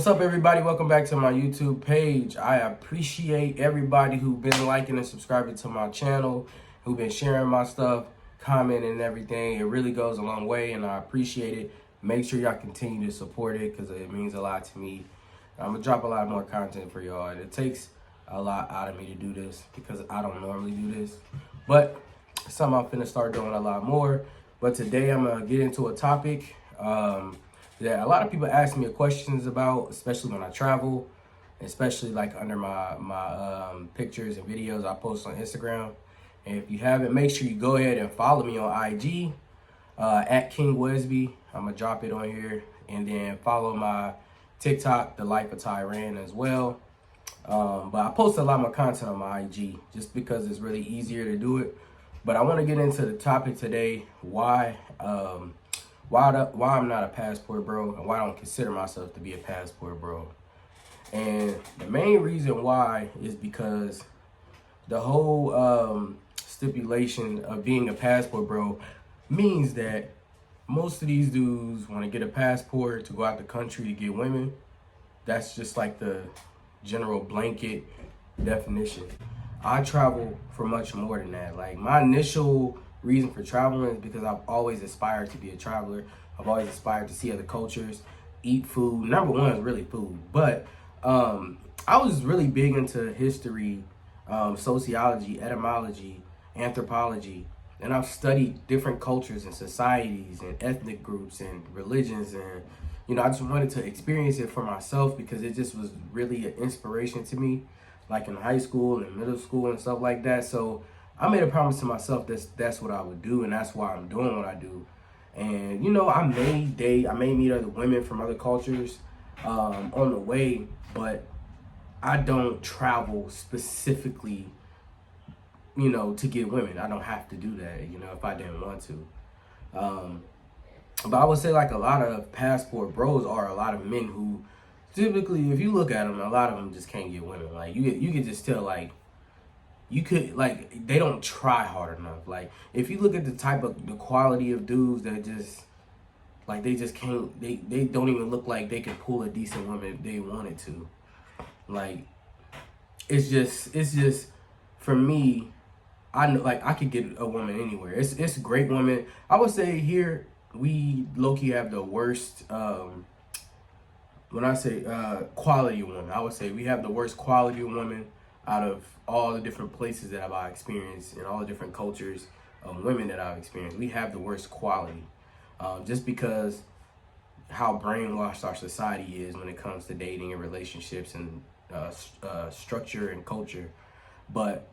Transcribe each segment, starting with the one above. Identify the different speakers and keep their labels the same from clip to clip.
Speaker 1: What's up, everybody? Welcome back to my YouTube page. I appreciate everybody who've been liking and subscribing to my channel, who've been sharing my stuff, commenting and everything. It really goes a long way, and I appreciate it. Make sure y'all continue to support it because it means a lot to me. I'm going to drop a lot more content for y'all, and it takes a lot out of me to do this because I don't normally do this. But it's something I'm finna start doing a lot more. But today I'm going to get into a topic that a lot of people ask me questions about, especially when I travel, especially like under my pictures and videos I post on Instagram. And if you haven't, make sure you go ahead and follow me on IG at King Wesby. I'm gonna drop it on here, and then follow my TikTok, The Life of Tyran, as well. But I post a lot more content on my IG just because it's really easier to do it. But I want to get into the topic today: why I'm not a passport bro, and why I don't consider myself to be a passport bro. And the main reason why is because the whole stipulation of being a passport bro means that most of these dudes want to get a passport to go out the country to get women. That's just like the general blanket definition. I travel for much more than that. Like, my initial reason for traveling is because I've always aspired to be a traveler. I've always aspired to see other cultures, eat food. Number one is really food. But I was really big into history, sociology, etymology, anthropology. And I've studied different cultures and societies and ethnic groups and religions. And, I just wanted to experience it for myself because it just was really an inspiration to me, like in high school and middle school and stuff like that. So I made a promise to myself that's what I would do, and that's why I'm doing what I do. And I may meet other women from other cultures on the way, but I don't travel specifically, to get women. I don't have to do that, if I didn't want to. But I would say like a lot of passport bros are a lot of men who typically, if you look at them, a lot of them just can't get women. Like you could just tell, like, they don't try hard enough. Like, if you look at the quality of dudes that just, like, they just can't, they don't even look like they could pull a decent woman if they wanted to. Like, it's just, for me, I know, like, I could get a woman anywhere. It's a great woman. I would say here, we low-key have the worst, when I say quality of women, I would say we have the worst quality of women out of all the different places that I've experienced and all the different cultures of women that I've experienced. We have the worst quality just because how brainwashed our society is when it comes to dating and relationships and structure and culture. But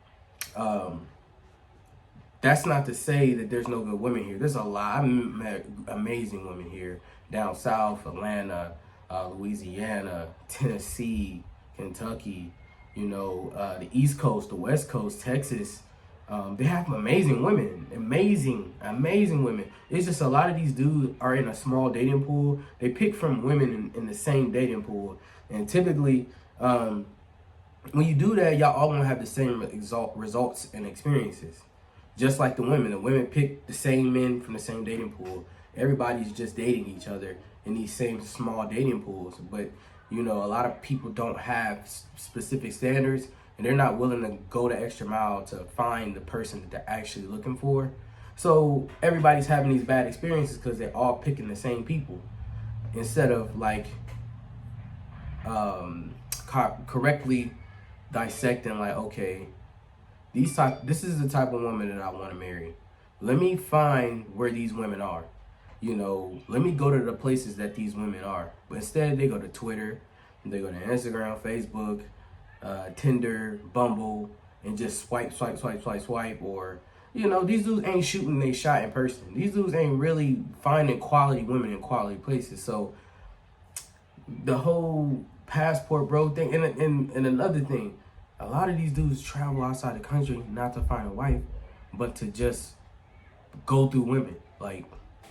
Speaker 1: that's not to say that there's no good women here. There's a lot. I've met amazing women here down south, Atlanta, Louisiana, Tennessee, Kentucky, the East Coast, the West Coast, Texas. They have amazing women, amazing women. It's just a lot of these dudes are in a small dating pool. They pick from women in the same dating pool. And typically, when you do that, y'all all gonna have the same results and experiences. Just like the women pick the same men from the same dating pool. Everybody's just dating each other in these same small dating pools. But, a lot of people don't have specific standards, and they're not willing to go the extra mile to find the person that they're actually looking for. So everybody's having these bad experiences because they're all picking the same people instead of, like, correctly dissecting, like, okay, this is the type of woman that I want to marry. Let me find where these women are. Let me go to the places that these women are. But instead, they go to Twitter, they go to Instagram, Facebook, Tinder, Bumble, and just swipe. Or, these dudes ain't shooting they shot in person. These dudes ain't really finding quality women in quality places. So the whole passport bro thing, and another thing, a lot of these dudes travel outside the country not to find a wife, but to just go through women. Like,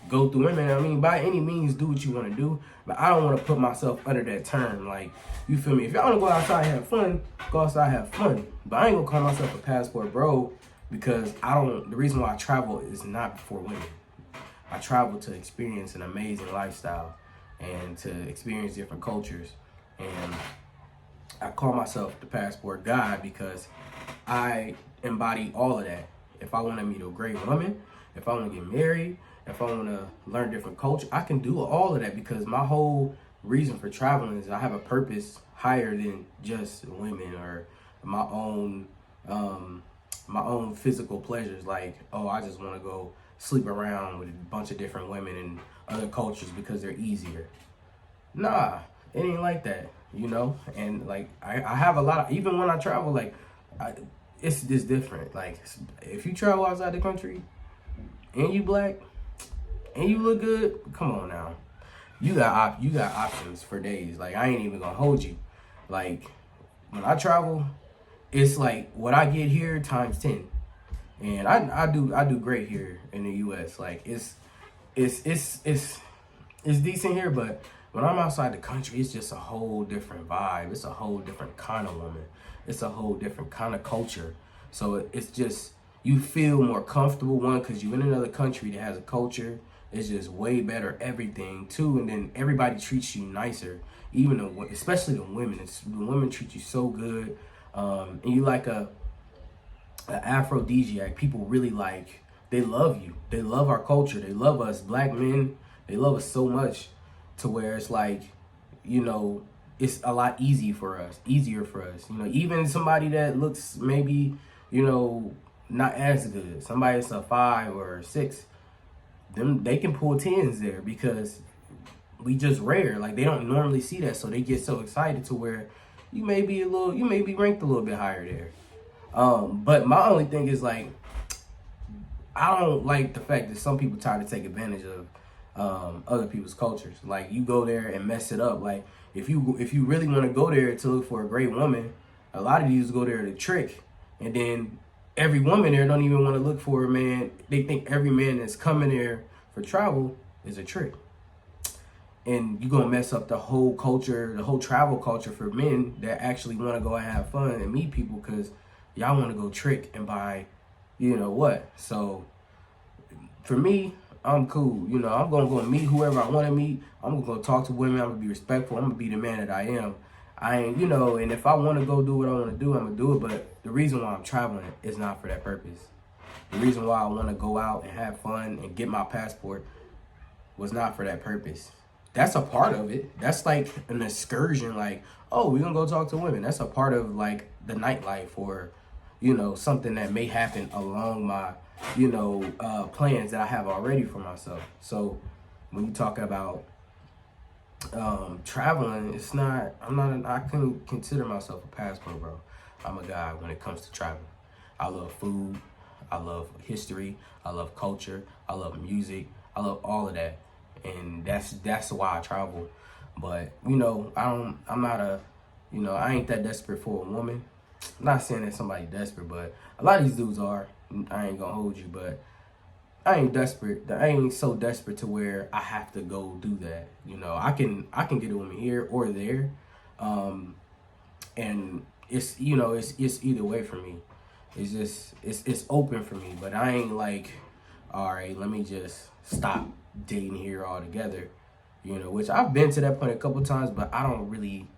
Speaker 1: go through women. I mean, by any means, do what you want to do. But I don't want to put myself under that term. Like, you feel me? If y'all want to go outside and have fun, go outside and have fun. But I ain't going to call myself a passport bro because the reason why I travel is not for women. I travel to experience an amazing lifestyle and to experience different cultures. And I call myself the passport guy because I embody all of that. If I want to meet a great woman, if I want to get married, if I want to learn different culture, I can do all of that because my whole reason for traveling is I have a purpose higher than just women or my own my own physical pleasures. Like, oh, I just want to go sleep around with a bunch of different women and other cultures because they're easier. Nah, it ain't like that, you know? And like, I have a lot of, even when I travel, like, it's just different. Like, if you travel outside the country and you black and you look good, come on now. You got options for days. Like, I ain't even gonna hold you. Like, when I travel, it's like what I get here times 10. And I do great here in the US. Like, it's decent here, but when I'm outside the country, it's just a whole different vibe. It's a whole different kind of woman. It's a whole different kind of culture. So it's just, you feel more comfortable, one, because you're in another country that has a culture. It's just way better everything, two, and then everybody treats you nicer. Even especially the women. The women treat you so good. And you like a aphrodisiac. People really like, they love you. They love our culture. They love us. Black men, they love us so much to where it's like, you know, it's a lot easier for us. You know, even somebody that looks maybe, you know, not as good. Somebody that's a 5 or 6, they can pull 10s there because we just rare. Like, they don't normally see that, so they get so excited to where you may be ranked a little bit higher there. But my only thing is, like, I don't like the fact that some people try to take advantage of other people's cultures. Like, you go there and mess it up. Like, if you really want to go there to look for a great woman, a lot of these go there to trick, and then every woman there don't even want to look for a man. They think every man that's coming there for travel is a trick, and you're gonna mess up the whole culture, the whole travel culture for men that actually want to go and have fun and meet people, because y'all want to go trick and buy, you know what. So for me, I'm cool. You know, I'm gonna go meet whoever I want to meet. I'm gonna go talk to women. I'm gonna be respectful. I'm gonna be the man that I am. I ain't, you know, and if I want to go do what I want to do, I'm gonna do it. But the reason why I'm traveling is not for that purpose. The reason why I want to go out and have fun and get my passport was not for that purpose. That's a part of it. That's like an excursion. Like, oh, we're gonna go talk to women. That's a part of like the nightlife, or, you know, something that may happen along my, you know, plans that I have already for myself. So when you talk about traveling, it's not, I couldn't consider myself a passport bro. I'm a guy when it comes to travel. I love food, I love history, I love culture, I love music, I love all of that. And that's why I travel. But, you know, I'm not a, you know, I ain't that desperate for a woman. I'm not saying that somebody desperate, but a lot of these dudes are. I ain't gonna hold you, but I ain't desperate. I ain't so desperate to where I have to go do that. You know, I can get a woman here or there, and it's, you know, it's either way for me. It's just it's open for me, but I ain't like, all right, let me just stop dating here altogether. You know, which I've been to that point a couple times, but I'm not really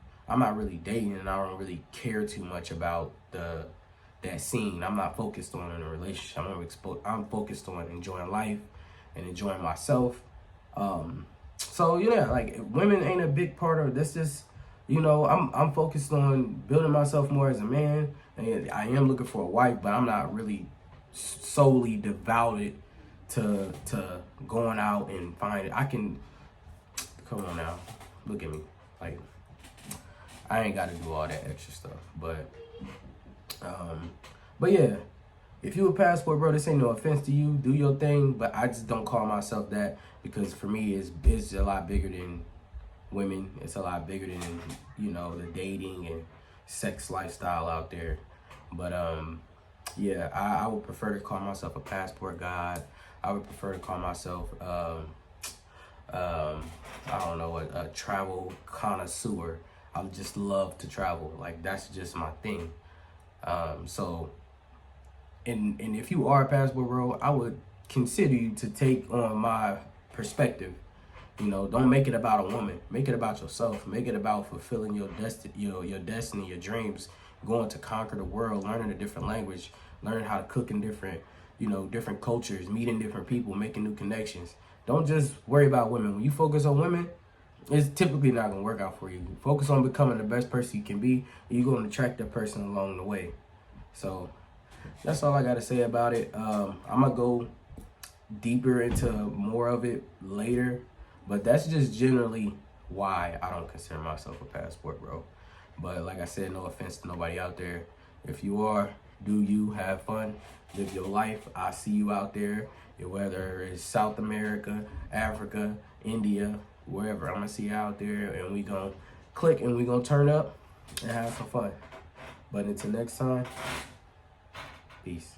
Speaker 1: dating, and I don't really care too much about that scene. I'm not focused on a relationship. I'm focused on enjoying life and enjoying myself. So yeah, like, women ain't a big part of this. Just, you know, I'm focused on building myself more as a man, and I am looking for a wife, but I'm not really solely devoted to going out and finding. I can, come on now, look at me, like, I ain't got to do all that extra stuff, but yeah, if you a passport bro, this ain't no offense to you. Do your thing, but I just don't call myself that, because for me, it's a lot bigger than women. It's a lot bigger than, you know, the dating and sex lifestyle out there. But yeah, I would prefer to call myself a passport god. I would prefer to call myself I don't know, a travel connoisseur. I just love to travel. Like, that's just my thing. So, and if you are a passport bro, I would consider you to take on my perspective, You know, don't make it about a woman. Make it about yourself. Make it about fulfilling your destiny, your dreams, going to conquer the world, learning a different language, learning how to cook in different, different cultures, meeting different people, making new connections. Don't just worry about women. When you focus on women, it's typically not gonna work out for you. Focus on becoming the best person you can be, and you're gonna attract that person along the way. So that's all I gotta say about it. I'm gonna go deeper into more of it later, but that's just generally why I don't consider myself a passport bro. But like I said, no offense to nobody out there. If you are, do you have fun, live your life. I see you out there, whether it's South America, Africa, India, wherever. I'm gonna see you out there, and we gonna click and we gonna turn up and have some fun. But until next time, peace.